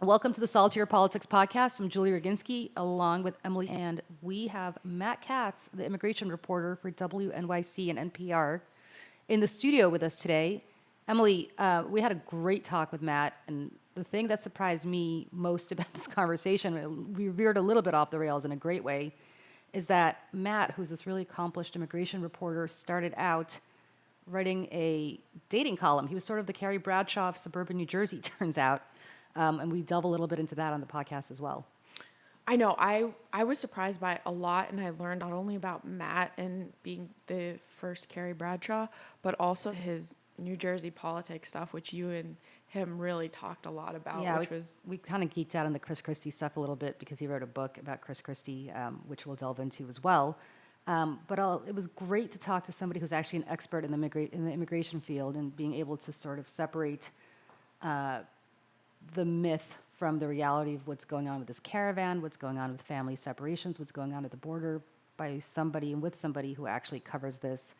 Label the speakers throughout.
Speaker 1: Welcome to the Saltier Politics Podcast. I'm Julie Roginski, along with Emily, and we have Matt Katz, the immigration reporter for WNYC and NPR, in the studio with us today. Emily, we had a great talk with Matt, and the thing that surprised me most about this conversation, we veered a little bit off the rails in a great way, is that Matt, who's this really accomplished immigration reporter, started out writing a dating column. He was sort of the Carrie Bradshaw of suburban New Jersey, turns out. And we delve a little bit into that on the podcast as well.
Speaker 2: I know. I was surprised by it a lot, and I learned not only about Matt and being the first Carrie Bradshaw, but also his New Jersey politics stuff, which you and him really talked a lot about.
Speaker 1: Yeah, we kind of geeked out on the Chris Christie stuff a little bit because he wrote a book about Chris Christie, which we'll delve into as well. But it was great to talk to somebody who's actually an expert in the immigration field and being able to sort of separate the myth from the reality of what's going on with this caravan, what's going on with family separations, what's going on at the border by somebody and with somebody who actually covers this,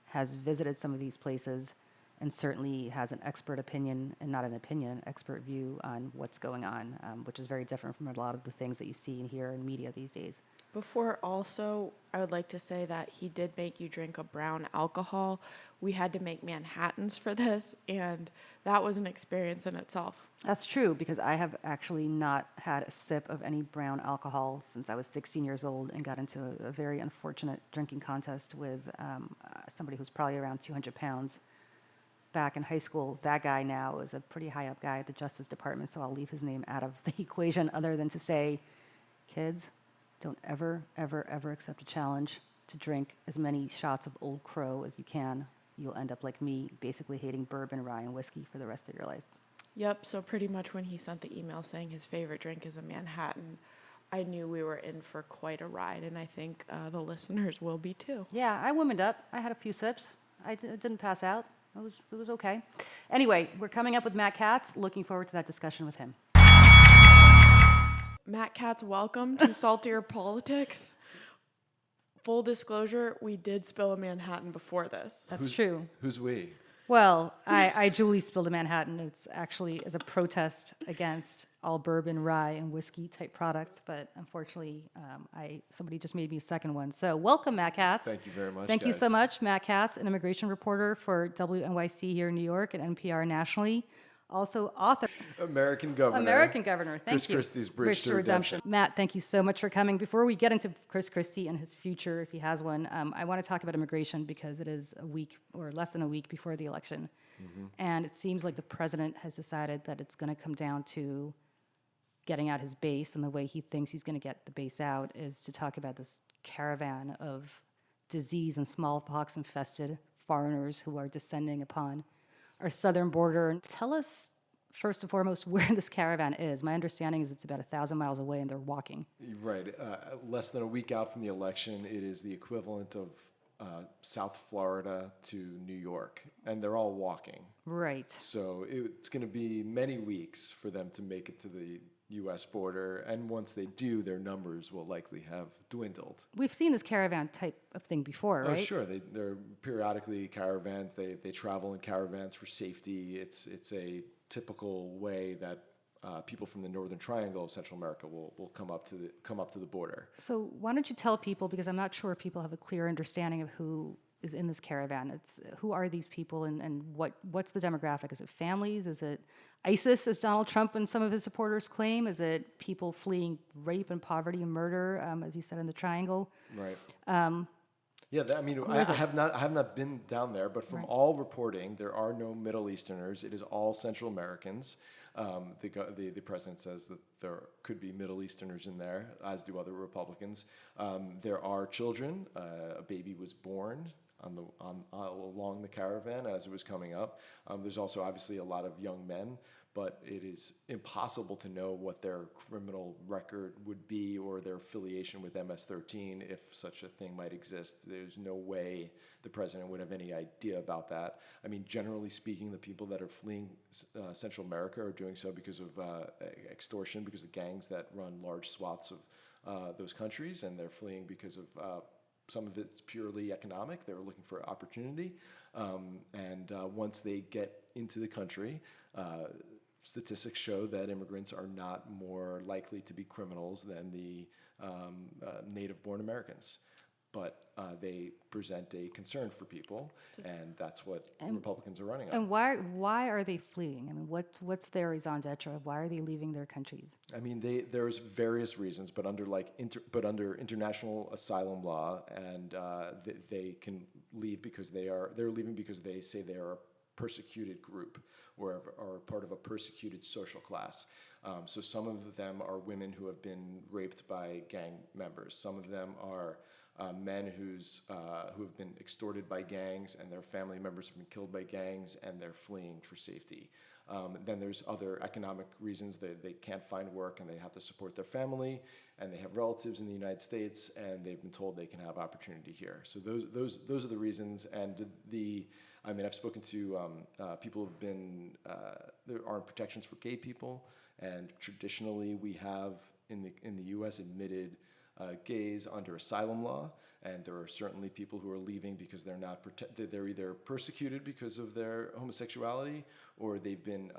Speaker 1: has visited some of these places, and certainly has an expert opinion, and not an opinion, expert view on what's going on, which is very different from a lot of the things that you see and hear in media these days.
Speaker 2: Before also, I would like to say that he did make you drink a brown alcohol. We had to make Manhattans for this, and that was an experience in itself.
Speaker 1: That's true, because I have actually not had a sip of any brown alcohol since I was 16 years old and got into a very unfortunate drinking contest with somebody who's probably around 200 pounds back in high school. That guy now is a pretty high up guy at the Justice Department, so I'll leave his name out of the equation other than to say, kids, don't ever, ever, ever accept a challenge to drink as many shots of Old Crow as you can. You'll end up like me, basically hating bourbon, rye, and whiskey for the rest of your life.
Speaker 2: Yep, so pretty much when he sent the email saying his favorite drink is a Manhattan, I knew we were in for quite a ride, and I think the listeners will be too.
Speaker 1: Yeah, I womaned up. I had a few sips. I didn't pass out. It was okay. Anyway, we're coming up with Matt Katz. Looking forward to that discussion with him.
Speaker 2: Matt Katz, welcome to Saltier Politics. Full disclosure, we did spill a Manhattan before this.
Speaker 1: That's true.
Speaker 3: Who's we?
Speaker 1: Well, I Julie spilled a Manhattan. It's actually as a protest against all bourbon, rye, and whiskey type products. But unfortunately, somebody just made me a second one. So welcome, Matt Katz.
Speaker 3: Thank you very much,
Speaker 1: Thank you
Speaker 3: guys.
Speaker 1: so much, Matt Katz, an immigration reporter for WNYC here in New York and NPR nationally. Also author.
Speaker 3: American Governor.
Speaker 1: Thank you.
Speaker 3: Chris Christie's Bridge to Redemption.
Speaker 1: Matt, thank you so much for coming. Before we get into Chris Christie and his future, if he has one, I want to talk about immigration because it is a week or less than a week before the election. Mm-hmm. And it seems like the president has decided that it's going to come down to getting out his base, and the way he thinks he's going to get the base out is to talk about this caravan of disease and smallpox-infested foreigners who are descending upon our southern border. Tell us, first and foremost, where this caravan is. My understanding is it's about 1,000 miles away and they're walking.
Speaker 3: Right. Less than a week out from the election, it is the equivalent of South Florida to New York, and they're all walking.
Speaker 1: Right.
Speaker 3: So it's going to be many weeks for them to make it to the U.S. border, and once they do, their numbers will likely have dwindled.
Speaker 1: We've seen this caravan type of thing before, right?
Speaker 3: Oh, sure. They're periodically caravans. They travel in caravans for safety. It's a typical way that people from the Northern Triangle of Central America will come up to the border.
Speaker 1: So why don't you tell people, because I'm not sure people have a clear understanding of who is in this caravan. Who are these people, and what's the demographic? Is it families? Is it ISIS, as Donald Trump and some of his supporters claim? Is it people fleeing rape and poverty and murder, as he said in the Triangle?
Speaker 3: Right. I have not been down there, but from all reporting, there are no Middle Easterners. It is all Central Americans. The president says that there could be Middle Easterners in there, as do other Republicans. There are children. A baby was born along the caravan as it was coming up. There's also obviously a lot of young men, but it is impossible to know what their criminal record would be or their affiliation with MS-13 if such a thing might exist. There's no way the president would have any idea about that. I mean, generally speaking, the people that are fleeing Central America are doing so because of extortion, because of gangs that run large swaths of those countries, and they're fleeing because of some of it's purely economic. They're looking for opportunity. And once they get into the country, statistics show that immigrants are not more likely to be criminals than the native-born Americans. But they present a concern for people, and that's what Republicans are running on.
Speaker 1: And why are they fleeing? I mean, what's their raison d'etre? Why are they leaving their countries?
Speaker 3: I mean, there's various reasons, but under under international asylum law, and they can leave because they're leaving because they say they are a persecuted group or are part of a persecuted social class. So some of them are women who have been raped by gang members. Some of them are men who have been extorted by gangs, and their family members have been killed by gangs, and they're fleeing for safety. Then there's other economic reasons. They can't find work, and they have to support their family, and they have relatives in the United States, and they've been told they can have opportunity here. So those are the reasons. And I've spoken to people who've been, there aren't protections for gay people, and traditionally we have in the U.S. admitted gays under asylum law, and there are certainly people who are leaving because they're not they're either persecuted because of their homosexuality, or they've been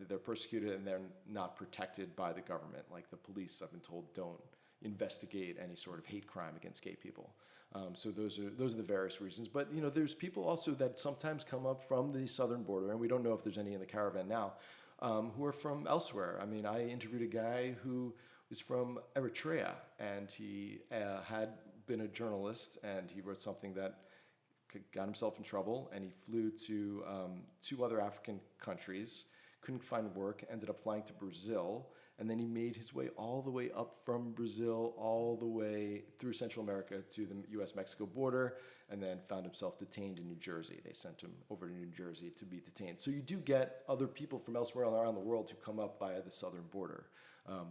Speaker 3: they're persecuted and they're not protected by the government. Like the police, I've been told, don't investigate any sort of hate crime against gay people. So those are the various reasons. But there's people also that sometimes come up from the southern border, and we don't know if there's any in the caravan now, who are from elsewhere. I mean, I interviewed a guy who is from Eritrea, and he had been a journalist, and he wrote something that got himself in trouble, and he flew to 2 other African countries, couldn't find work, ended up flying to Brazil, and then he made his way all the way up from Brazil, all the way through Central America to the U.S.-Mexico border, and then found himself detained in New Jersey. They sent him over to New Jersey to be detained. So you do get other people from elsewhere around the world who come up via the southern border.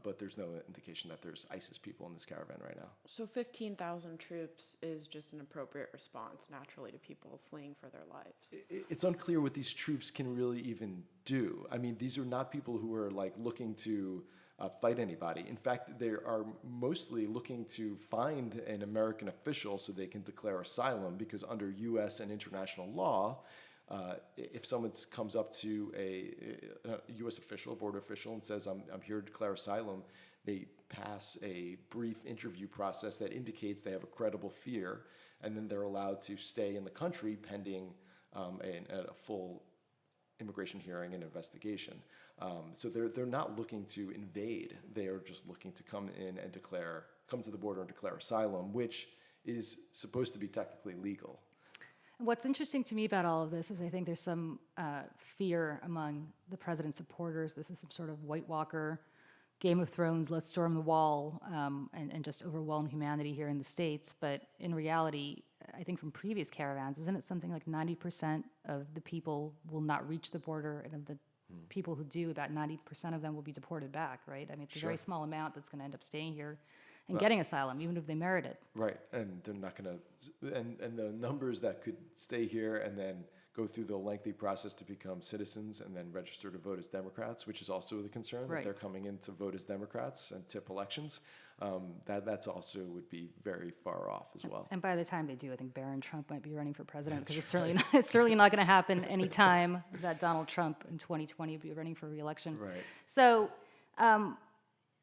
Speaker 3: But there's no indication that there's ISIS people in this caravan right now.
Speaker 2: So 15,000 troops is just an appropriate response, naturally, to people fleeing for their lives.
Speaker 3: It's unclear what these troops can really even do. I mean, these are not people who are looking to fight anybody. In fact, they are mostly looking to find an American official so they can declare asylum, because under U.S. and international law, if someone comes up to a U.S. official, border official, and says, I'm here to declare asylum, they pass a brief interview process that indicates they have a credible fear, and then they're allowed to stay in the country pending a full immigration hearing and investigation. So they're not looking to invade. They are just looking to come in and come to the border and declare asylum, which is supposed to be technically legal.
Speaker 1: What's interesting to me about all of this is I think there's some fear among the president's supporters. This is some sort of White Walker, Game of Thrones, let's storm the wall and just overwhelm humanity here in the States. But in reality, I think from previous caravans, isn't it something like 90% of the people will not reach the border, and of the people who do, about 90% of them will be deported back, right? I mean, it's a very small amount that's going to end up staying here and getting asylum, even if they merit it.
Speaker 3: Right, and they're not going to, and the numbers that could stay here and then go through the lengthy process to become citizens and then register to vote as Democrats, which is also the concern, that they're coming in to vote as Democrats and tip elections. That's also would be very far off as well.
Speaker 1: And by the time they do, I think Barron Trump might be running for president, because it's certainly not going to happen any time that Donald Trump in 2020 will be running for re-election.
Speaker 3: Right.
Speaker 1: So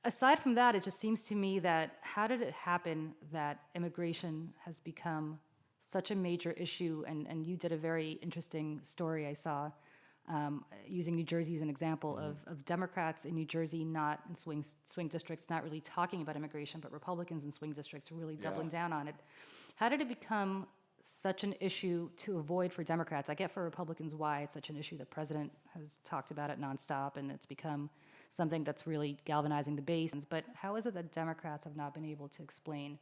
Speaker 1: aside from that, it just seems to me that how did it happen that immigration has become such a major issue? And you did a very interesting story I saw using New Jersey as an example of Democrats in New Jersey, not in swing districts, not really talking about immigration, but Republicans in swing districts really doubling down on it. How did it become such an issue to avoid for Democrats? I get for Republicans why it's such an issue. The president has talked about it nonstop, and it's become something that's really galvanizing the base. But how is it that Democrats have not been able to explain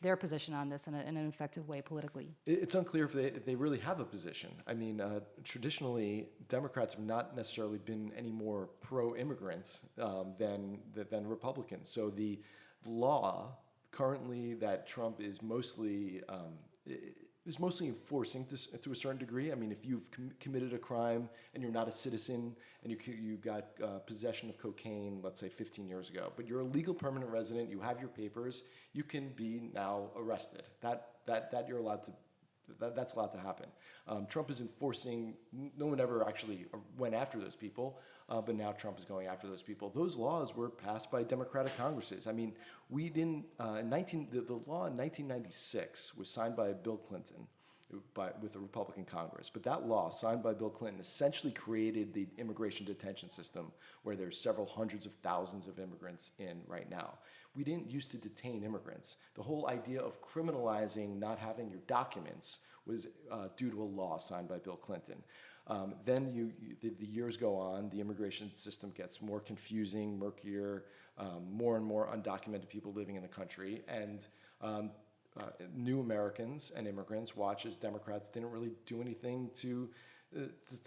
Speaker 1: their position on this in an effective way politically?
Speaker 3: It's unclear if they really have a position. I mean, traditionally, Democrats have not necessarily been any more pro-immigrants than Republicans. So the law currently that Trump is mostly enforcing to a certain degree. I mean, if you've committed a crime and you're not a citizen and you got possession of cocaine, let's say 15 years ago, but you're a legal permanent resident, you have your papers, you can be now arrested. That you're allowed to That's allowed to happen. Trump is enforcing, no one ever actually went after those people, but now Trump is going after those people. Those laws were passed by Democratic Congresses. I mean, we didn't, the law in 1996 was signed by Bill Clinton with a Republican Congress. But that law, signed by Bill Clinton, essentially created the immigration detention system where there's several hundreds of thousands of immigrants in right now. We didn't used to detain immigrants. The whole idea of criminalizing not having your documents was due to a law signed by Bill Clinton. Then the years go on, the immigration system gets more confusing, murkier, more and more undocumented people living in the country, and new Americans and immigrants watch as Democrats didn't really do anything to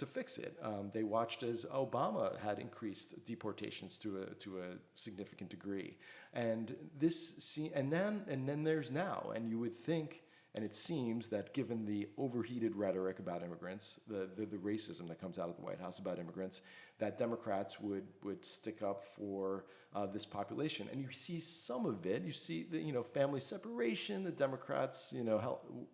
Speaker 3: fix it. They watched as Obama had increased deportations to a significant degree, and then there's now, and you would think. And it seems that given the overheated rhetoric about immigrants, the racism that comes out of the White House about immigrants, that Democrats would stick up for this population. And you see some of it. You see the family separation. The Democrats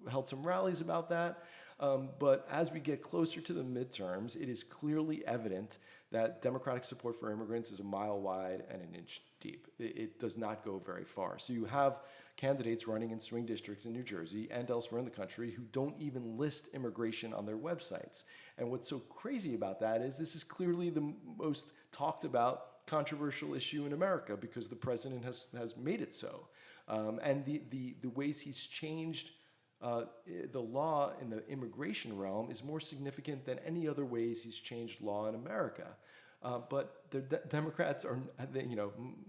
Speaker 3: held some rallies about that. But as we get closer to the midterms, it is clearly evident that Democratic support for immigrants is a mile wide and an inch deep. It does not go very far. So you have candidates running in swing districts in New Jersey and elsewhere in the country who don't even list immigration on their websites. And what's so crazy about that is this is clearly the most talked about controversial issue in America because the president has made it so. And the ways he's changed the law in the immigration realm is more significant than any other ways he's changed law in America. But the Democrats are,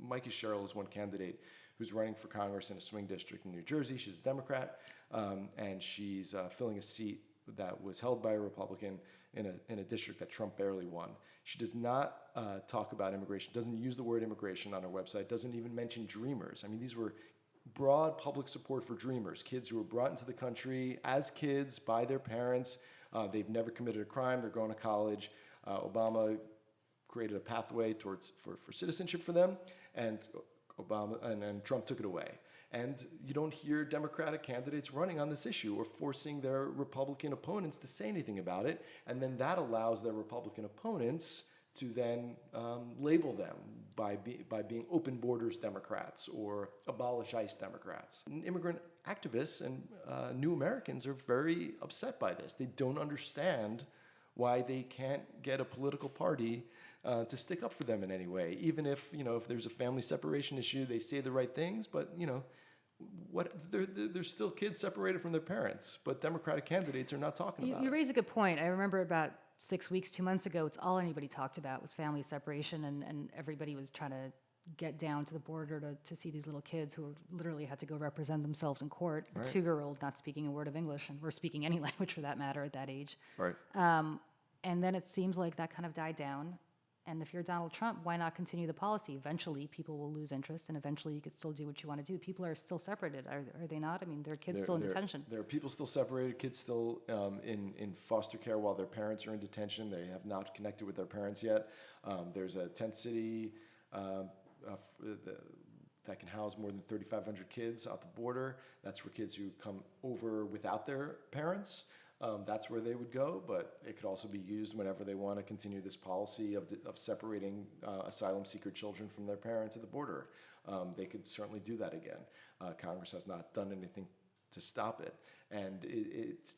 Speaker 3: Mikey Sherrill is one candidate who's running for Congress in a swing district in New Jersey. She's a Democrat, and she's filling a seat that was held by a Republican in a district that Trump barely won. She does not talk about immigration, doesn't use the word immigration on her website, doesn't even mention Dreamers. I mean, these were broad public support for Dreamers, kids who were brought into the country as kids by their parents. They've never committed a crime. They're going to college. Obama created a pathway for citizenship for them, and Trump took it away. And you don't hear Democratic candidates running on this issue or forcing their Republican opponents to say anything about it. And then that allows their Republican opponents to then label them by being open borders Democrats or abolish ICE Democrats. And immigrant activists and new Americans are very upset by this. They don't understand why they can't get a political party to stick up for them in any way. Even if there's a family separation issue, they say the right things, but they're still kids separated from their parents. But Democratic candidates are not talking about it.
Speaker 1: You raise a good point. I remember about 6 weeks, 2 months ago, it's all anybody talked about was family separation, and everybody was trying to get down to the border to see these little kids who literally had to go represent themselves in court. Right. A 2-year-old not speaking a word of English, or speaking any language for that matter at that age.
Speaker 3: Right.
Speaker 1: And then it seems like that kind of died down. And if you're Donald Trump, why not continue the policy? Eventually, people will lose interest, and eventually you could still do what you want to do. People are still separated, are they not? I mean, there are kids still in detention.
Speaker 3: There are people still separated, kids still in foster care while their parents are in detention. They have not connected with their parents yet. There's a tent city that can house more than 3,500 kids at the border. That's for kids who come over without their parents. That's where they would go, but it could also be used whenever they want to continue this policy of separating asylum seeker children from their parents at the border. They could certainly do that again. Congress has not done anything to stop it, and it's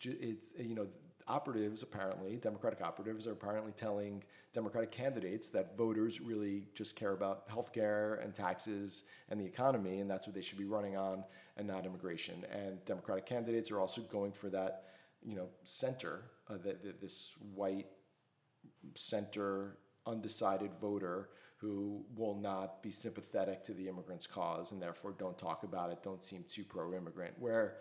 Speaker 3: operatives apparently, Democratic operatives are apparently telling Democratic candidates that voters really just care about healthcare and taxes and the economy, and that's what they should be running on, and not immigration. And Democratic candidates are also going for that. Center, this white center, undecided voter who will not be sympathetic to the immigrants' cause and therefore don't talk about it, don't seem too pro-immigrant. Where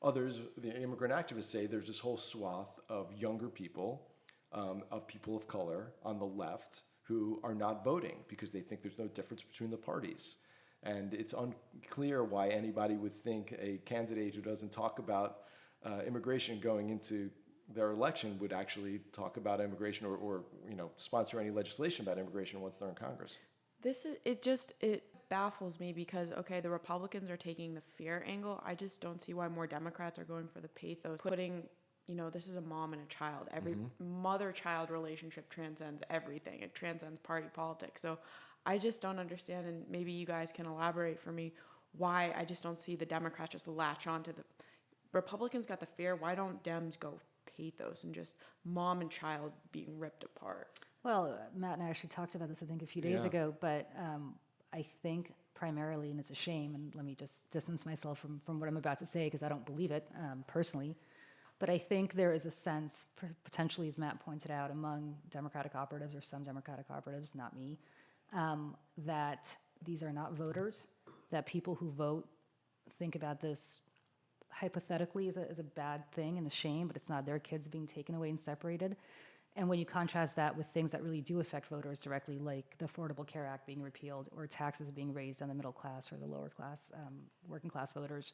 Speaker 3: others, the immigrant activists, say there's this whole swath of younger people, of people of color on the left who are not voting because they think there's no difference between the parties. And it's unclear why anybody would think a candidate who doesn't talk about immigration going into their election would actually talk about immigration or sponsor any legislation about immigration once they're in Congress.
Speaker 2: baffles me because, okay, the Republicans are taking the fear angle. I just don't see why more Democrats are going for the pathos, putting, this is a mom and a child. Every mother-child relationship transcends everything. It transcends party politics. So I just don't understand, and maybe you guys can elaborate for me why I just don't see the Democrats just latch on to the Republicans got the fear. Why don't Dems go pathos and just mom and child being ripped apart?
Speaker 1: Well, Matt and I actually talked about this, I think, a few days
Speaker 3: Yeah.
Speaker 1: ago, but I think primarily, and it's a shame, and let me just distance myself from what I'm about to say because I don't believe it personally, but I think there is a sense, potentially, as Matt pointed out, among Democratic operatives or some Democratic operatives, not me, that these are not voters, that people who vote think about this hypothetically as a bad thing and a shame, but it's not their kids being taken away and separated. And when you contrast that with things that really do affect voters directly, like the Affordable Care Act being repealed or taxes being raised on the middle class or the lower class, working class voters,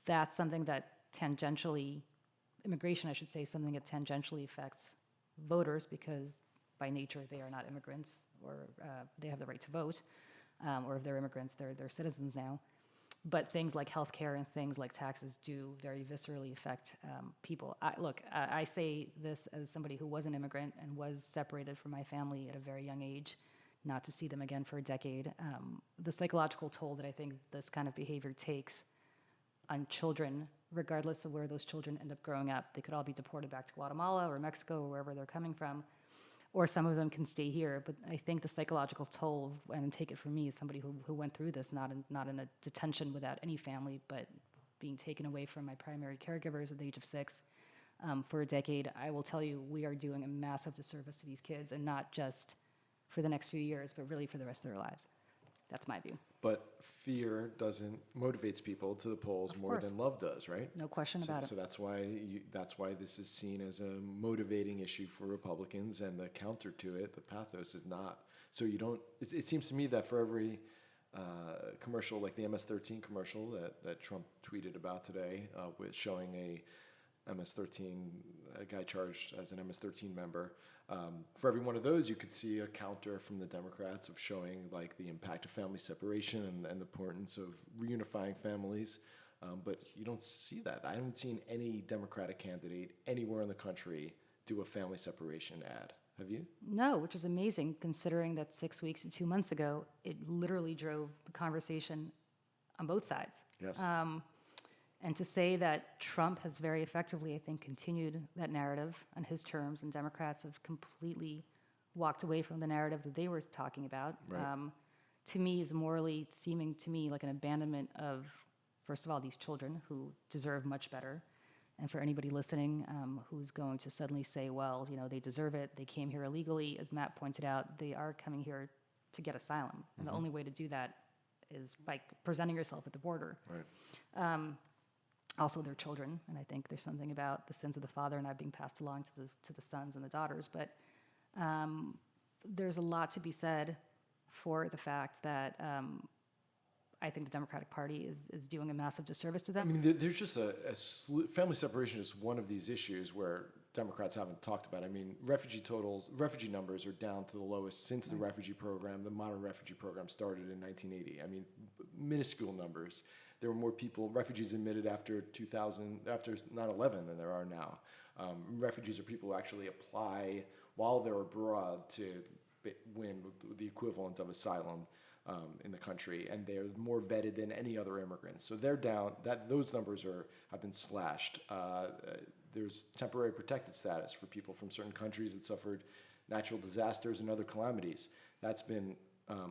Speaker 1: that's something that tangentially, immigration, I should say, something that tangentially affects voters because by nature they are not immigrants or they have the right to vote, or if they're immigrants, they're citizens now. But things like healthcare and things like taxes do very viscerally affect people. I say this as somebody who was an immigrant and was separated from my family at a very young age, not to see them again for a decade. The psychological toll that I think this kind of behavior takes on children, regardless of where those children end up growing up. They could all be deported back to Guatemala or Mexico or wherever they're coming from, or some of them can stay here. But I think the psychological toll, and take it from me as somebody who went through this, not in a detention without any family, but being taken away from my primary caregivers at the age of 6 for a decade, I will tell you we are doing a massive disservice to these kids, and not just for the next few years, but really for the rest of their lives. That's my view.
Speaker 3: But fear motivates people to the polls more
Speaker 1: course.
Speaker 3: than love does, right?
Speaker 1: No question about it.
Speaker 3: So that's why this is seen as a motivating issue for Republicans, and the counter to it, the pathos, is not. So you don't. It seems to me that for every commercial, like the MS-13 commercial that Trump tweeted about today, with showing a guy charged as an MS-13 member. For every one of those, you could see a counter from the Democrats of showing like the impact of family separation and the importance of reunifying families. But you don't see that. I haven't seen any Democratic candidate anywhere in the country do a family separation ad. Have you?
Speaker 1: No, which is amazing considering that 6 weeks and 2 months ago, it literally drove the conversation on both sides.
Speaker 3: Yes.
Speaker 1: And to say that Trump has very effectively, I think, continued that narrative on his terms, and Democrats have completely walked away from the narrative that they were talking about,
Speaker 3: Right.
Speaker 1: to me is morally seeming to me like an abandonment of, first of all, these children who deserve much better. And for anybody listening who's going to suddenly say, well, they deserve it, they came here illegally, as Matt pointed out, they are coming here to get asylum. And the only way to do that is by presenting yourself at the border.
Speaker 3: Right.
Speaker 1: Also, they're children, and I think there's something about the sins of the father not being passed along to the sons and the daughters. But there's a lot to be said for the fact that I think the Democratic Party is doing a massive disservice to them.
Speaker 3: I mean, there's just family separation is one of these issues where Democrats haven't talked about. I mean, refugee numbers are down to the lowest since the the modern refugee program started in 1980. I mean, minuscule numbers. There were more refugees admitted after 9/11 than there are now. Refugees are people who actually apply while they're abroad to win the equivalent of asylum in the country, and they're more vetted than any other immigrants. So they're down. Those numbers have been slashed. There's temporary protected status for people from certain countries that suffered natural disasters and other calamities. That's been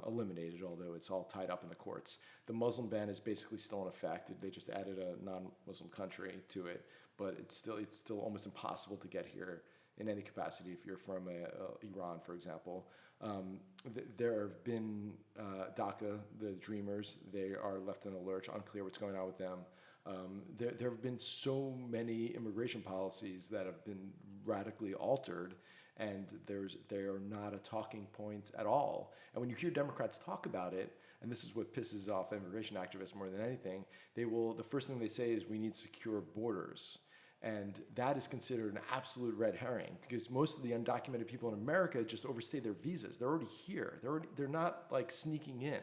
Speaker 3: eliminated, although it's all tied up in the courts. The Muslim ban is basically still in effect. They just added a non-Muslim country to it, but it's still almost impossible to get here in any capacity if you're from Iran, for example. There have been DACA, the Dreamers. They are left in a lurch, unclear what's going on with them. There have been so many immigration policies that have been radically altered, and they are not a talking point at all. And when you hear Democrats talk about it, and this is what pisses off immigration activists more than anything, the first thing they say is we need secure borders. And that is considered an absolute red herring because most of the undocumented people in America just overstay their visas. They're already here. They're not like sneaking in.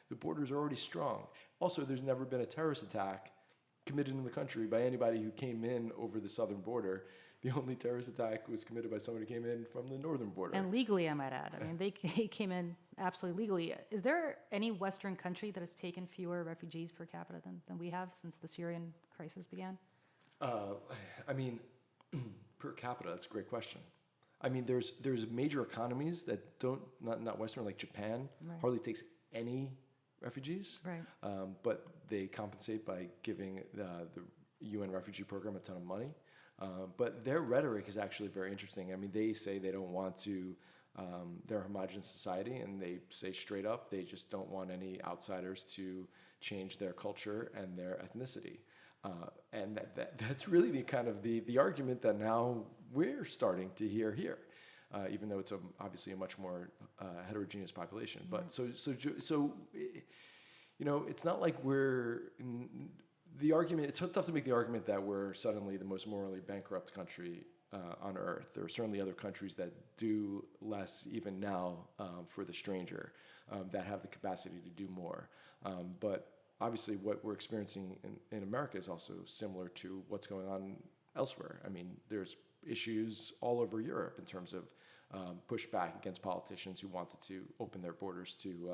Speaker 3: The borders are already strong. Also, there's never been a terrorist attack committed in the country by anybody who came in over the southern border. The only terrorist attack was committed by someone who came in from the northern border.
Speaker 1: And legally, I might add. I mean, they came in absolutely legally. Is there any Western country that has taken fewer refugees per capita than we have since the Syrian crisis began?
Speaker 3: I mean, per capita, that's a great question. I mean, there's major economies that don't, not Western, like Japan,
Speaker 1: Right.
Speaker 3: hardly takes any refugees.
Speaker 1: Right.
Speaker 3: But they compensate by giving the UN refugee program a ton of money. But their rhetoric is actually very interesting. I mean, they say they don't want to, they're a homogenous society, and they say straight up they just don't want any outsiders to change their culture and their ethnicity. And that's really the kind of the argument that now we're starting to hear here, even though it's obviously a much more heterogeneous population. But so you know, it's not like the argument. It's tough to make the argument that we're suddenly the most morally bankrupt country on earth. There are certainly other countries that do less even now for the stranger, that have the capacity to do more. But obviously, what we're experiencing in America is also similar to what's going on elsewhere. I mean, there's issues all over Europe in terms of pushback against politicians who wanted to open their borders to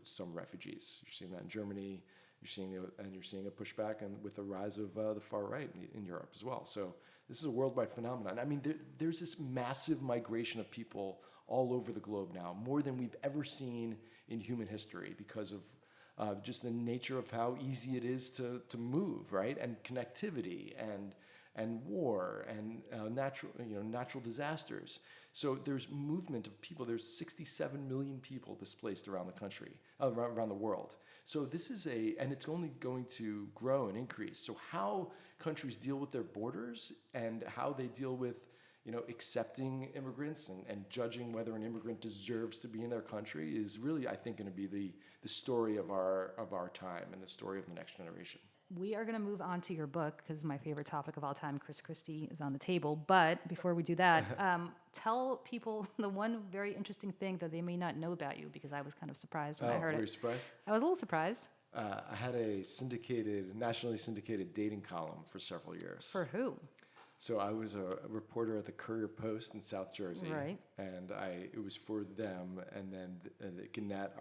Speaker 3: some refugees. You're seeing that in Germany. You're seeing a pushback with the rise of the far right in Europe as well. So this is a worldwide phenomenon. I mean, there's this massive migration of people all over the globe now, more than we've ever seen in human history, because of just the nature of how easy it is to move, right? And connectivity and war and natural disasters. So there's movement of people. There's 67 million people displaced around the country, around the world. So this is and it's only going to grow and increase. So how countries deal with their borders and how they deal with, accepting immigrants and judging whether an immigrant deserves to be in their country is really, I think, going to be the story of our time and the story of the next generation.
Speaker 1: We are going to move on to your book because my favorite topic of all time, Chris Christie, is on the table. But before we do that, tell people the one very interesting thing that they may not know about you, because I was kind of surprised when I heard it.
Speaker 3: Were you surprised?
Speaker 1: I was a little surprised.
Speaker 3: I had a nationally syndicated dating column for several years.
Speaker 1: For who?
Speaker 3: So I was a reporter at the Courier Post in South Jersey,
Speaker 1: Right.
Speaker 3: And it was for them, and then the Gannett,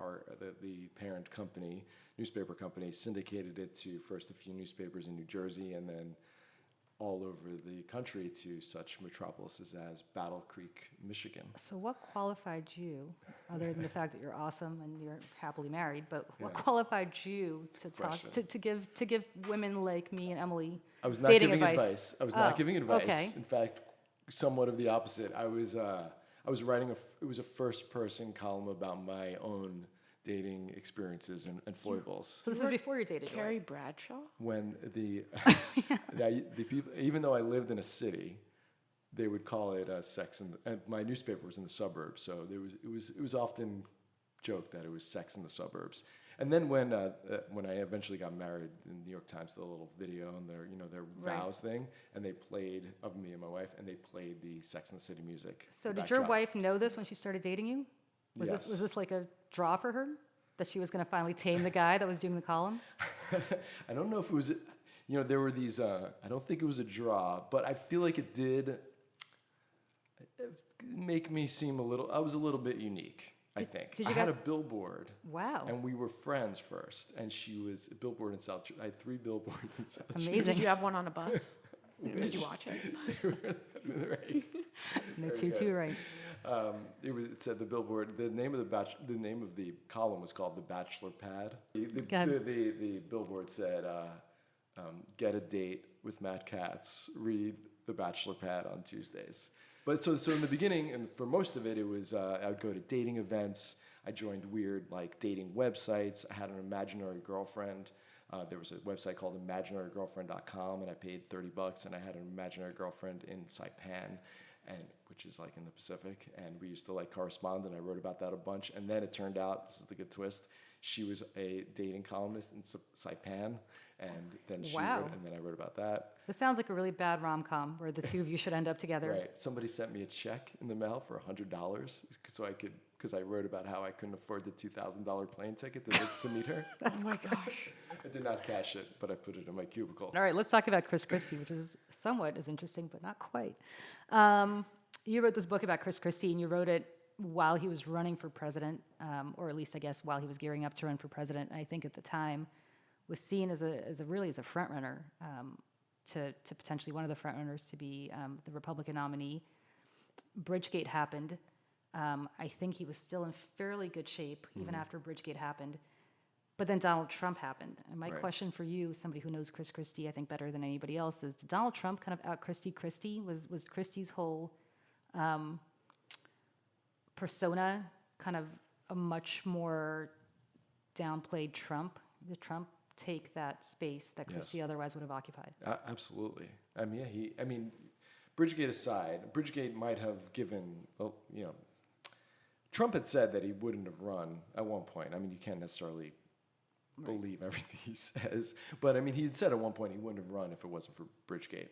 Speaker 3: the parent company, newspaper company, syndicated it to first a few newspapers in New Jersey, and then all over the country to such metropolises as Battle Creek, Michigan.
Speaker 1: So what qualified you, other than the fact that you're awesome and you're happily married, but what
Speaker 3: Yeah.
Speaker 1: qualified you to talk
Speaker 3: question.
Speaker 1: to give women like me and Emily
Speaker 3: I was not
Speaker 1: dating
Speaker 3: giving
Speaker 1: advice?
Speaker 3: I was not
Speaker 1: Oh,
Speaker 3: giving advice.
Speaker 1: okay.
Speaker 3: In fact, somewhat of the opposite. I was writing it was a first person column about my own dating experiences and foibles.
Speaker 1: So this is before you dated your
Speaker 2: Carrie
Speaker 1: wife.
Speaker 2: Bradshaw?
Speaker 3: When the people, even though I lived in a city, they would call it sex, and my newspaper was in the suburbs, so it was often joked that it was sex in the suburbs. And then when I eventually got married, in the New York Times did a little video on their
Speaker 1: Right.
Speaker 3: vows thing, and they played of me and my wife, and they played the Sex and the City music.
Speaker 1: So
Speaker 3: the
Speaker 1: did your
Speaker 3: backdrop.
Speaker 1: wife know this when she started dating you? Was
Speaker 3: Yes.
Speaker 1: this like a draw for her? That she was going to finally tame the guy that was doing the column?
Speaker 3: I don't know if it was, there were these, I don't think it was a draw, but I feel like it did make me seem I was a little bit unique, I think.
Speaker 1: did
Speaker 3: I
Speaker 1: you
Speaker 3: had
Speaker 1: get-
Speaker 3: a billboard.
Speaker 1: Wow.
Speaker 3: And we were friends first, and she was a billboard in South Jersey. I had 3 billboards in South
Speaker 1: Amazing.
Speaker 2: Did you have one on a bus? Did you watch it?
Speaker 3: Jersey. Right.
Speaker 1: No tutu, right?
Speaker 3: It said the billboard. The name of the column was called The Bachelor Pad.
Speaker 1: Go ahead.
Speaker 3: The billboard said, "Get a date with Matt Katz. Read The Bachelor Pad on Tuesdays." But so in the beginning, and for most of it, it was I would go to dating events. I joined weird dating websites. I had an imaginary girlfriend. There was a website called imaginarygirlfriend.com, and I paid $30, and I had an imaginary girlfriend in Saipan, which is in the Pacific, and we used to correspond, and I wrote about that a bunch. And then it turned out, this is the good twist, she was a dating columnist in Saipan, and then
Speaker 1: Wow.
Speaker 3: and then I wrote about that.
Speaker 1: This sounds like a really bad rom-com where the two of you should end up together.
Speaker 3: Right. Somebody sent me a check in the mail for $100 so I could because I wrote about how I couldn't afford the $2,000 plane ticket to meet her.
Speaker 2: Oh my gosh.
Speaker 3: I did not cash it, but I put it in my cubicle.
Speaker 1: All right, let's talk about Chris Christie, which is somewhat as interesting, but not quite. You wrote this book about Chris Christie, and you wrote it while he was running for president, or at least I guess while he was gearing up to run for president. And I think at the time was seen as a front runner to potentially one of the front runners to be the Republican nominee. Bridgegate happened. I think he was still in fairly good shape even after Bridgegate happened. But then Donald Trump happened. And my question for you, somebody who knows Chris Christie, I think better than anybody else, is did Donald Trump kind of out Christie? Was Christie's whole persona kind of a much more downplayed Trump? Did Trump take that space that Christie otherwise would have occupied?
Speaker 3: Absolutely. I mean, Bridgegate aside, Bridgegate might have given, Trump had said that he wouldn't have run at one point. I mean, you can't necessarily believe everything he says, but I mean, he had said at one point he wouldn't have run if it wasn't for Bridgegate.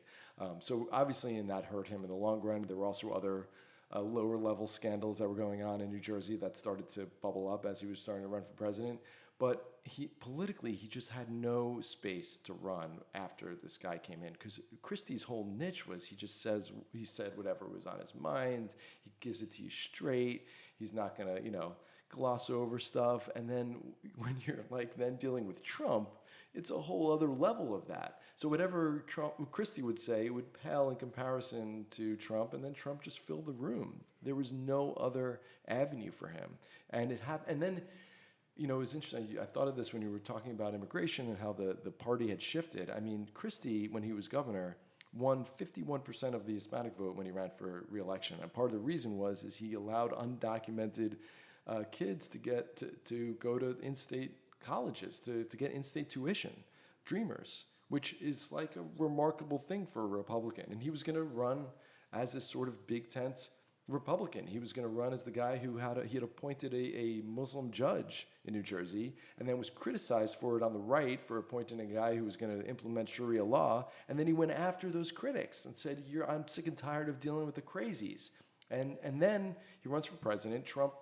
Speaker 3: So obviously, and that hurt him in the long run. There were also other lower level scandals that were going on in New Jersey that started to bubble up as he was starting to run for president. But politically, he just had no space to run after this guy came in, because Christie's whole niche was he said whatever was on his mind. He gives it to you straight. He's not gonna, gloss over stuff. And then when you're then dealing with Trump, it's a whole other level of that. So whatever Christie would say, it would pale in comparison to Trump, and then Trump just filled the room. There was no other avenue for him, and it happened. And then, it was interesting. I thought of this when you were talking about immigration and how the party had shifted. I mean, Christie, when he was governor, won 51% of the Hispanic vote when he ran for re-election, and part of the reason is he allowed undocumented kids to get to go to in-state colleges to get in-state tuition, dreamers, which is like a remarkable thing for a Republican. And he was going to run as this sort of big tent Republican. He was going to run as the guy who had appointed a Muslim judge in New Jersey, and then was criticized for it on the right for appointing a guy who was going to implement Sharia law. And then he went after those critics and said, I'm sick and tired of dealing with the crazies. And then he runs for president. Trump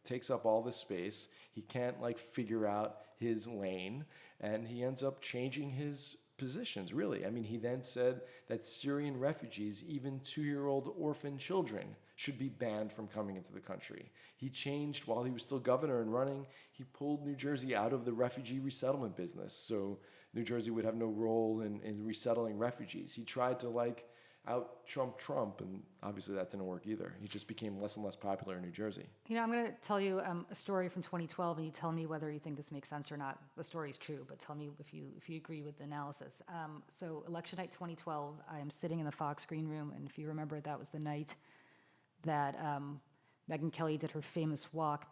Speaker 3: takes up all this space. He can't figure out his lane, and he ends up changing his positions, really. I mean, he then said that Syrian refugees, even 2-year-old orphan children, should be banned from coming into the country. He changed while he was still governor and running. He pulled New Jersey out of the refugee resettlement business, so New Jersey would have no role in resettling refugees. He tried to out Trump, and obviously that didn't work either. He just became less and less popular in New Jersey.
Speaker 1: I'm going to tell you a story from 2012, and you tell me whether you think this makes sense or not. The story is true, but tell me if you agree with the analysis. So election night 2012, I am sitting in the Fox green room, and if you remember, that was the night that Megyn Kelly did her famous walk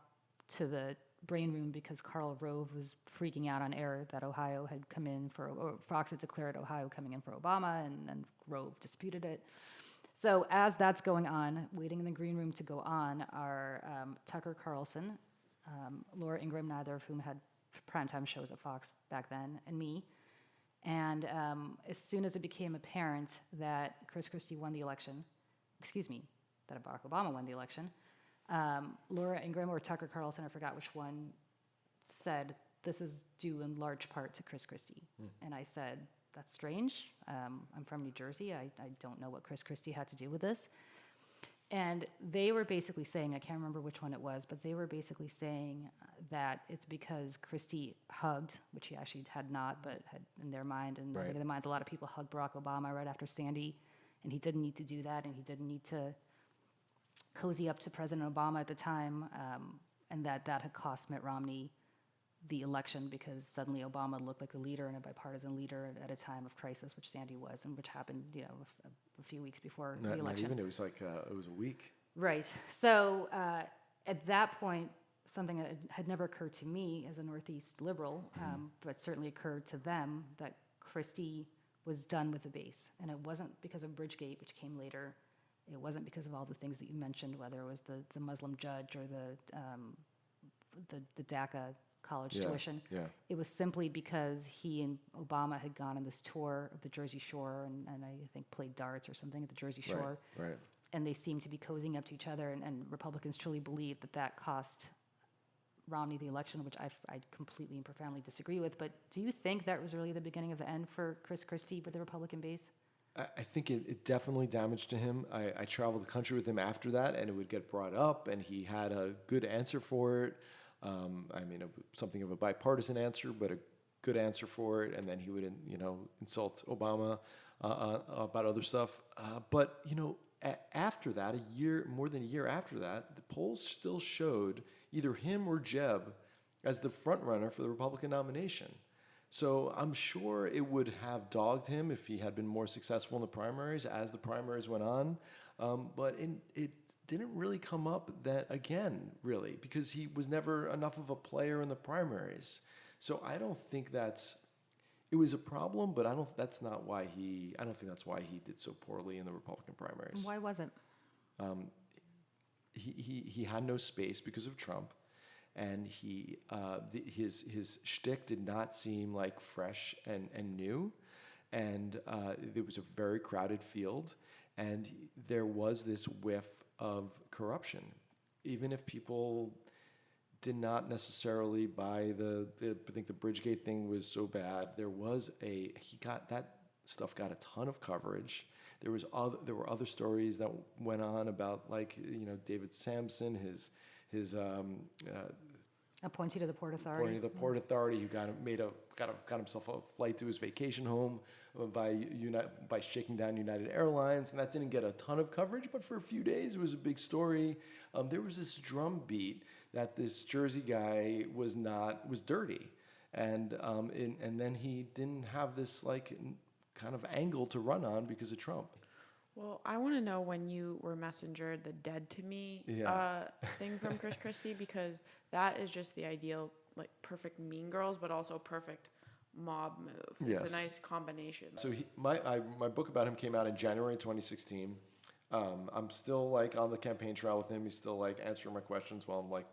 Speaker 1: to the brain room because Karl Rove was freaking out on air that Ohio had come in or Fox had declared Ohio coming in for Obama, and Rove disputed it. So as that's going on, waiting in the green room to go on, are Tucker Carlson, Laura Ingraham, neither of whom had primetime shows at Fox back then, and me. And as soon as it became apparent that Chris Christie won the election, that Barack Obama won the election, Laura Ingraham or Tucker Carlson, I forgot which one, said, this is due in large part to Chris Christie. And I said, that's strange. I'm from New Jersey. I don't know what Chris Christie had to do with this. And they were basically saying, I can't remember which one it was, but they were basically saying that it's because Christie hugged, which he actually had not, but had in their mind, and in their minds, a lot of people hugged Barack Obama right after Sandy, and he didn't need to do that, and he didn't need to cozy up to President Obama at the time, and that had cost Mitt Romney the election because suddenly Obama looked like a leader and a bipartisan leader at a time of crisis, which Sandy was, and which happened, a few weeks before the election.
Speaker 3: Not even, it was it was a week.
Speaker 1: Right. So at that point, something that had never occurred to me as a Northeast liberal, but certainly occurred to them, that Christie was done with the base. And it wasn't because of Bridgegate, which came later. It wasn't because of all the things that you mentioned, whether it was the Muslim judge or the DACA college tuition.
Speaker 3: Yeah.
Speaker 1: It was simply because he and Obama had gone on this tour of the Jersey Shore and I think played darts or something at the Jersey Shore.
Speaker 3: Right.
Speaker 1: and they seem to be cozying up to each other, and Republicans truly believe that that cost Romney the election, which I completely and profoundly disagree with. But do you think that was really the beginning of the end for Chris Christie with the Republican base?
Speaker 3: I think it definitely damaged to him. I traveled the country with him after that, and it would get brought up, and he had a good answer for it. Something of a bipartisan answer, but a good answer for it. And then he would, insult Obama about other stuff. But after that, more than a year after that, the polls still showed either him or Jeb as the front runner for the Republican nomination. So I'm sure it would have dogged him if he had been more successful in the primaries as the primaries went on. But it didn't really come up that again, really, because he was never enough of a player in the primaries. So I don't think it was a problem, but I don't think that's why he did so poorly in the Republican primaries.
Speaker 1: Why was it?
Speaker 3: He had no space because of Trump. And his shtick did not seem like fresh and new, and it was a very crowded field, and there was this whiff of corruption, even if people did not necessarily buy I think the Bridgegate thing was so bad. That stuff got a ton of coverage. There were other stories that went on about David Sampson, his
Speaker 1: Appointee to the Port Authority.
Speaker 3: Appointee to the Port Authority, who got himself a flight to his vacation home by shaking down United Airlines, and that didn't get a ton of coverage, but for a few days it was a big story. There was this drumbeat that this Jersey guy was dirty, and then he didn't have this kind of angle to run on because of Trump.
Speaker 2: Well, I want to know when you were messengered the dead to me thing from Chris Christie, because that is just the ideal, perfect Mean Girls, but also perfect mob move.
Speaker 3: Yes.
Speaker 2: It's a nice combination.
Speaker 3: So my book about him came out in January 2016. I'm still on the campaign trail with him. He's still answering my questions while I'm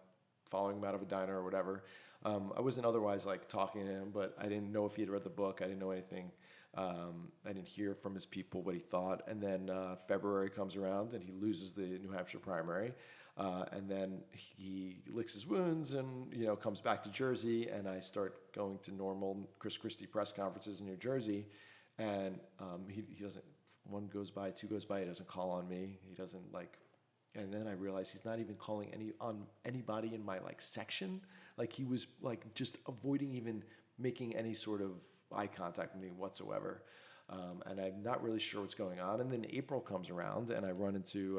Speaker 3: following him out of a diner or whatever. I wasn't otherwise talking to him, but I didn't know if he had read the book. I didn't know anything. I didn't hear from his people what he thought. And then February comes around and he loses the New Hampshire primary. And then he licks his wounds and, comes back to Jersey. And I start going to normal Chris Christie press conferences in New Jersey. And he doesn't, one goes by, two goes by, he doesn't call on me. He doesn't and then I realized he's not even calling anybody in my section. He was just avoiding even making any sort of eye contact with me whatsoever. And I'm not really sure what's going on. And then April comes around and I run into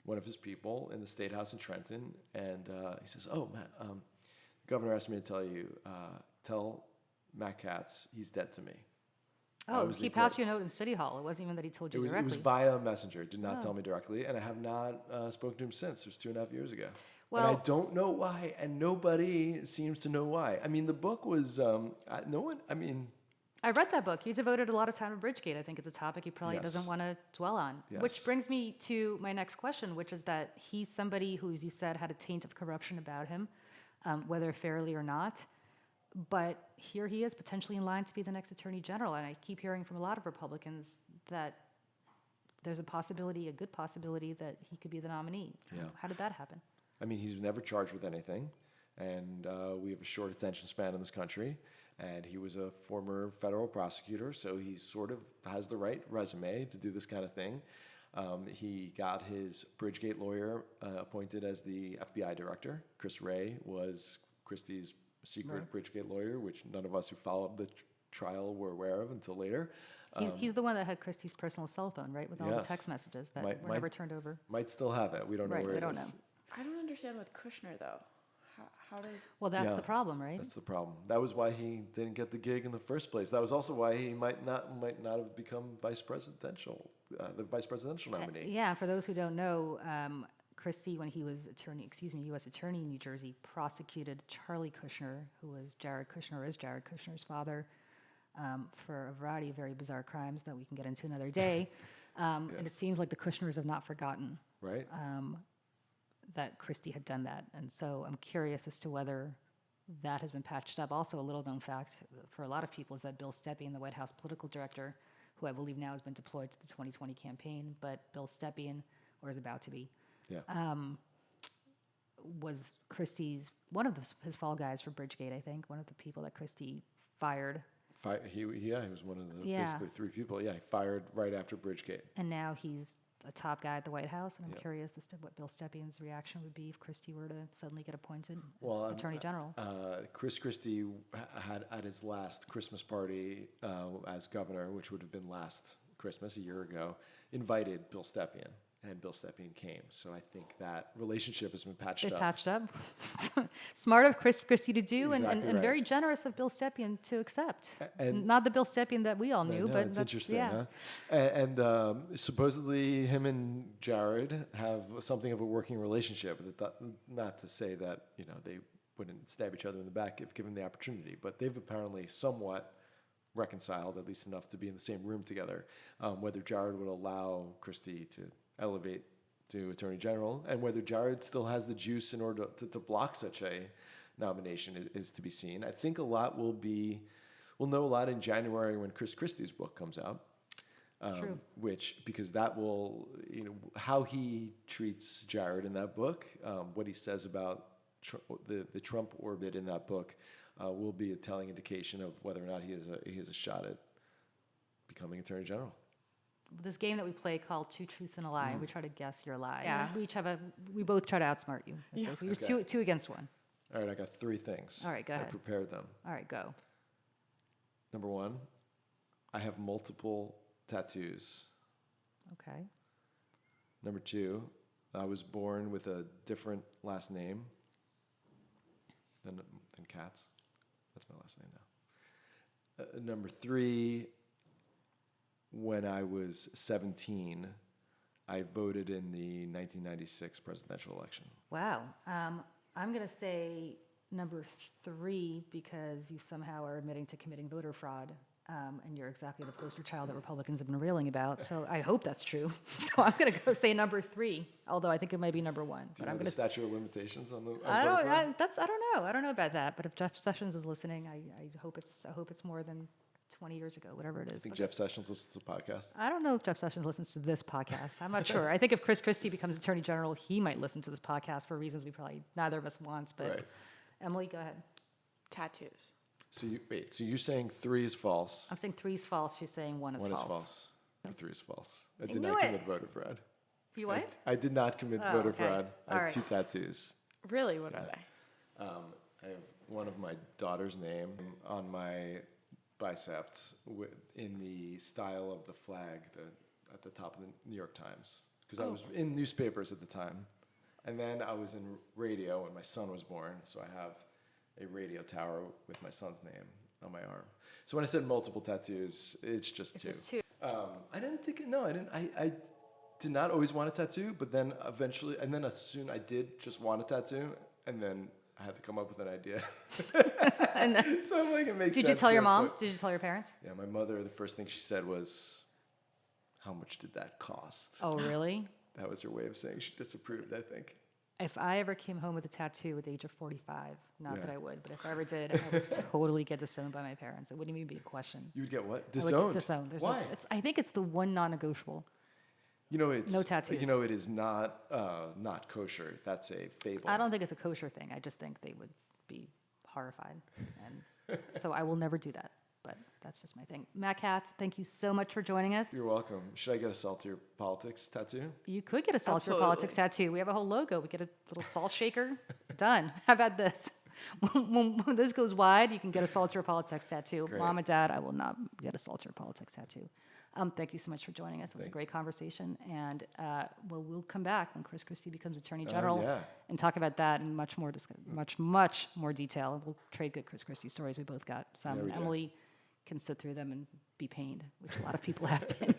Speaker 3: one of his people in the State House in Trenton. And he says, "Oh, Matt, the governor asked me to tell Matt Katz he's dead to me."
Speaker 1: Oh, he passed you a note in City Hall. It wasn't even that he told you directly.
Speaker 3: It was via messenger. Did not tell me directly. And I have not spoken to him since. It was 2.5 years ago. Well, and I don't know why, and nobody seems to know why. I mean, the book was, I
Speaker 1: read that book. You devoted a lot of time to Bridgegate. I think it's a topic he probably doesn't want to dwell on.
Speaker 3: Yes.
Speaker 1: Which brings me to my next question, which is that he's somebody who, as you said, had a taint of corruption about him, whether fairly or not. But here he is, potentially in line to be the next attorney general. And I keep hearing from a lot of Republicans that there's a good possibility that he could be the nominee.
Speaker 3: Yeah.
Speaker 1: How did that happen?
Speaker 3: I mean, he's never charged with anything, and we have a short attention span in this country, and he was a former federal prosecutor, so he sort of has the right resume to do this kind of thing. He got his Bridgegate lawyer appointed as the FBI director. Chris Wray was Christie's secret Bridgegate lawyer, which none of us who followed the trial were aware of until later.
Speaker 1: He's the one that had Christie's personal cell phone, right, with all the text messages that were never turned over.
Speaker 3: Might still have it. We don't know where it is.
Speaker 1: Know.
Speaker 2: I don't understand with Kushner, though. How does...
Speaker 1: Well, that's the problem, right?
Speaker 3: That's the problem. That was why he didn't get the gig in the first place. That was also why he might not have become the vice presidential nominee.
Speaker 1: Yeah, for those who don't know, Christie, when he was U.S. Attorney in New Jersey, prosecuted Charlie Kushner, who is Jared Kushner's father, for a variety of very bizarre crimes that we can get into another day. And it seems like the Kushners have not forgotten.
Speaker 3: Right.
Speaker 1: That Christie had done that. And so I'm curious as to whether that has been patched up. Also, a little known fact for a lot of people is that Bill Stepien, the White House political director, who I believe now has been deployed to the 2020 campaign, but Bill Stepien or is about to be,
Speaker 3: Yeah.
Speaker 1: was Christie's, one of his fall guys for Bridgegate, I think, one of the people that Christie fired.
Speaker 3: He was one of the
Speaker 1: Yeah.
Speaker 3: basically three people. Yeah, he fired right after Bridgegate.
Speaker 1: And now he's a top guy at the White House, and I'm
Speaker 3: Yep.
Speaker 1: curious as to what Bill Stepien's reaction would be if Christie were to suddenly get appointed as
Speaker 3: Well,
Speaker 1: Attorney General.
Speaker 3: Chris Christie had at his last Christmas party as governor, which would have been last Christmas, a year ago, invited Bill Stepien, and Bill Stepien came. So I think that relationship has been patched
Speaker 1: They
Speaker 3: up.
Speaker 1: patched up. Smart of Christie to do,
Speaker 3: Exactly
Speaker 1: and
Speaker 3: right.
Speaker 1: very generous of Bill Stepien to accept.
Speaker 3: And-
Speaker 1: Not the Bill Stepien that we all knew,
Speaker 3: No,
Speaker 1: but
Speaker 3: it's
Speaker 1: that's,
Speaker 3: interesting,
Speaker 1: yeah.
Speaker 3: huh? And supposedly him and Jared have something of a working relationship. Not to say that they wouldn't stab each other in the back if given the opportunity, but they've apparently somewhat reconciled, at least enough to be in the same room together. Whether Jared would allow Christie to elevate to Attorney General, and whether Jared still has the juice in order to block such a nomination is to be seen. I think we'll know a lot in January when Chris Christie's book comes out.
Speaker 1: True.
Speaker 3: Because that will, how he treats Jared in that book, what he says about the Trump orbit in that book, will be a telling indication of whether or not he has a shot at becoming Attorney General.
Speaker 1: This game that we play called Two Truths and a Lie, we try to guess your lie.
Speaker 2: Yeah.
Speaker 1: We both try to outsmart you.
Speaker 2: Yeah.
Speaker 1: So you're
Speaker 3: Okay.
Speaker 1: two against one.
Speaker 3: All right, I got three things.
Speaker 1: All right, go
Speaker 3: I
Speaker 1: ahead.
Speaker 3: prepared them.
Speaker 1: All right, go.
Speaker 3: Number one, I have multiple tattoos.
Speaker 1: Okay.
Speaker 3: Number two, I was born with a different last name than Katz. That's my last name now. Number three, when I was 17, I voted in the 1996 presidential election.
Speaker 1: Wow. I'm going to say number three because you somehow are admitting to committing voter fraud. And you're exactly the poster child that Republicans have been railing about. So I hope that's true. So I'm going to go say number three, although I think it might be number one.
Speaker 3: Do you know the statute of limitations on the?
Speaker 1: I don't know. I don't know about that. But if Jeff Sessions is listening, I hope it's more than 20 years ago, whatever it is.
Speaker 3: I think
Speaker 1: But
Speaker 3: Jeff Sessions listens to the podcast.
Speaker 1: I don't know if Jeff Sessions listens to this podcast. I'm not sure. I think if Chris Christie becomes Attorney General, he might listen to this podcast for reasons we probably neither of us wants. But
Speaker 3: Right.
Speaker 1: Emily, go ahead.
Speaker 2: Tattoos.
Speaker 3: So you're saying three is false.
Speaker 1: I'm saying three is false. She's saying one is
Speaker 3: One
Speaker 1: false.
Speaker 3: is false. Or three is false. I
Speaker 1: I
Speaker 3: did
Speaker 1: knew
Speaker 3: not
Speaker 1: it.
Speaker 3: commit voter fraud.
Speaker 1: You what?
Speaker 3: I did not commit
Speaker 1: Oh,
Speaker 3: voter
Speaker 1: okay.
Speaker 3: fraud. I
Speaker 1: All
Speaker 3: have
Speaker 1: right.
Speaker 3: two tattoos.
Speaker 2: Really? What are they?
Speaker 3: I have one of my daughter's name on my biceps in the style of the flag at the top of the New York Times. Because I was in newspapers at the time. And then I was in radio when my son was born. So I have a radio tower with my son's name on my arm. So when I said multiple tattoos, it's just two.
Speaker 1: Just two.
Speaker 3: I didn't think, no, I didn't. I did not always want a tattoo, but then eventually, and then soon I did just want a tattoo, and then I had to come up with an idea. So I'm like, it makes sense.
Speaker 1: Did you tell your
Speaker 3: to
Speaker 1: mom?
Speaker 3: put-
Speaker 1: Did you tell your parents?
Speaker 3: Yeah, my mother, the first thing she said was, how much did that cost?
Speaker 1: Oh, really?
Speaker 3: That was her way of saying she disapproved, I think.
Speaker 1: If I ever came home with a tattoo at the age of 45, not that
Speaker 3: Yeah.
Speaker 1: I would, but if I ever did, I would totally get disowned by my parents. It wouldn't even be a question.
Speaker 3: You would get what?
Speaker 1: I would
Speaker 3: Disowned?
Speaker 1: get disowned. There's
Speaker 3: Why?
Speaker 1: I think it's the one non-negotiable.
Speaker 3: It's
Speaker 1: No tattoos.
Speaker 3: It is not kosher. That's a fable.
Speaker 1: I don't think it's a kosher thing. I just think they would be horrified. And so I will never do that. But that's just my thing. Matt Katz, thank you so much for joining us.
Speaker 3: You're welcome. Should I get a Saltier politics tattoo?
Speaker 1: You could get a Saltier
Speaker 2: Absolutely.
Speaker 1: Politics tattoo. We have a whole logo. We get a little salt shaker. Done. How about this? When this goes wide, you can get a Saltier Politics tattoo.
Speaker 3: Great.
Speaker 1: Mom and Dad, I will not get a Saltier Politics tattoo. Thank you so much for joining us. It was a great conversation. And we'll come back when Chris Christie becomes Attorney General
Speaker 3: yeah.
Speaker 1: and talk about that in much more detail. We'll trade good Chris Christie stories. We both got some.
Speaker 3: There we go.
Speaker 1: Emily can sit through them and be pained, which a lot of people have been.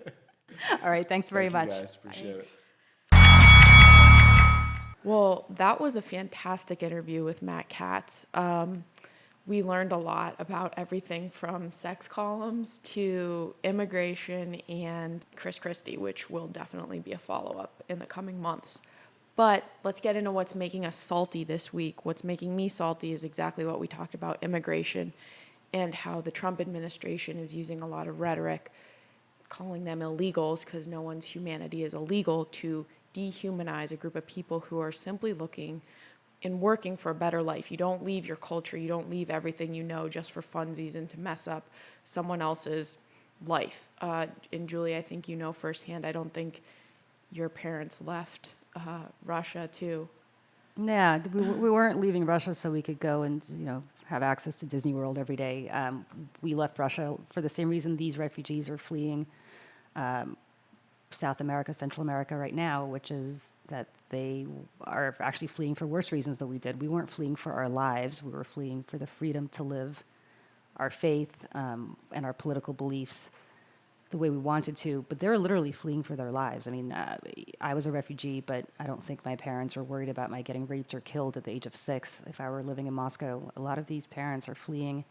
Speaker 1: All right. Thanks very
Speaker 3: Thank
Speaker 1: much.
Speaker 3: you guys. Appreciate it.
Speaker 2: Well, that was a fantastic interview with Matt Katz. We learned a lot about everything from sex columns to immigration and Chris Christie, which will definitely be a follow-up in the coming months. But let's get into what's making us salty this week. What's making me salty is exactly what we talked about, immigration, and how the Trump administration is using a lot of rhetoric, calling them illegals because no one's humanity is illegal, to dehumanize a group of people who are simply looking and working for a better life. You don't leave your culture, you don't leave everything you know just for funsies and to mess up someone else's life. And Julie, I think you know firsthand, I don't think your parents left Russia too.
Speaker 1: Yeah, we weren't leaving Russia so we could go and have access to Disney World every day. We left Russia for the same reason these refugees are fleeing South America, Central America right now, which is that they are actually fleeing for worse reasons than we did. We weren't fleeing for our lives. We were fleeing for the freedom to live our faith and our political beliefs the way we wanted to, but they're literally fleeing for their lives. I mean, I was a refugee, but I don't think my parents are worried about my getting raped or killed at the age of 6 if I were living in Moscow. A lot of these parents are fleeing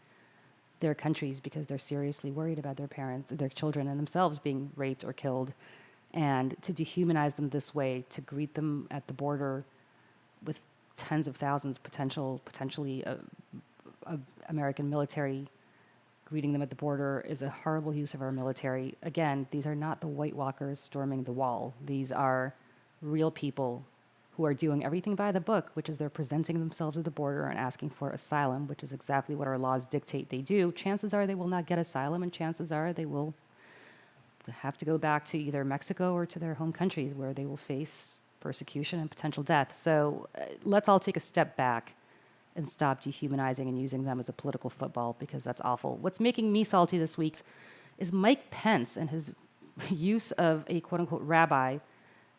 Speaker 1: their countries because they're seriously worried about their parents, their children, and themselves being raped or killed. And to dehumanize them this way, to greet them at the border with tens of thousands potentially American military greeting them at the border is a horrible use of our military. Again, these are not the White Walkers storming the wall. These are real people who are doing everything by the book, which is they're presenting themselves at the border and asking for asylum, which is exactly what our laws dictate they do. Chances are they will not get asylum, and chances are they will have to go back to either Mexico or to their home countries where they will face persecution and potential death. So let's all take a step back and stop dehumanizing and using them as a political football, because that's awful. What's making me salty this week is Mike Pence and his use of a quote-unquote rabbi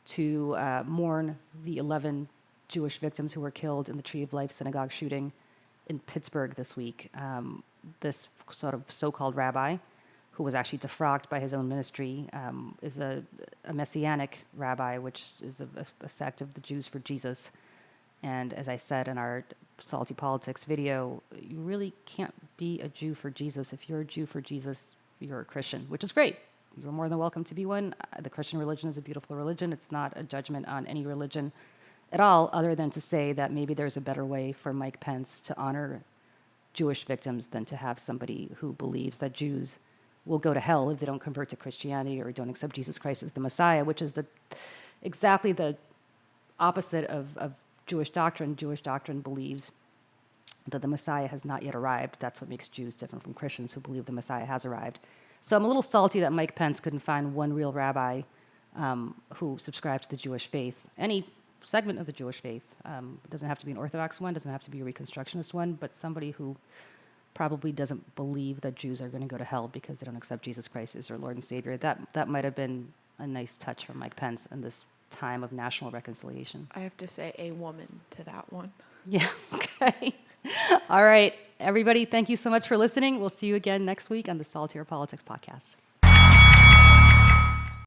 Speaker 1: to mourn the 11 Jewish victims who were killed in the Tree of Life synagogue shooting in Pittsburgh this week. This sort of so-called rabbi, who was actually defrocked by his own ministry, is a messianic rabbi, which is a sect of the Jews for Jesus. And as I said in our Salty Politics video, you really can't be a Jew for Jesus. If you're a Jew for Jesus, you're a Christian, which is great. You're more than welcome to be one. The Christian religion is a beautiful religion. It's not a judgment on any religion at all, other than to say that maybe there's a better way for Mike Pence to honor Jewish victims than to have somebody who believes that Jews will go to hell if they don't convert to Christianity or don't accept Jesus Christ as the Messiah, which is exactly the opposite of Jewish doctrine. Jewish doctrine believes that the Messiah has not yet arrived. That's what makes Jews different from Christians who believe the Messiah has arrived. So I'm a little salty that Mike Pence couldn't find one real rabbi who subscribes to the Jewish faith, any segment of the Jewish faith. It doesn't have to be an Orthodox one, doesn't have to be a Reconstructionist one, but somebody who probably doesn't believe that Jews are going to go to hell because they don't accept Jesus Christ as their Lord and Savior. That might have been a nice touch from Mike Pence in this time of national reconciliation.
Speaker 2: I have to say a woman to that one.
Speaker 1: Yeah, okay. All right, everybody, thank you so much for listening. We'll see you again next week on the Saltier Politics Podcast.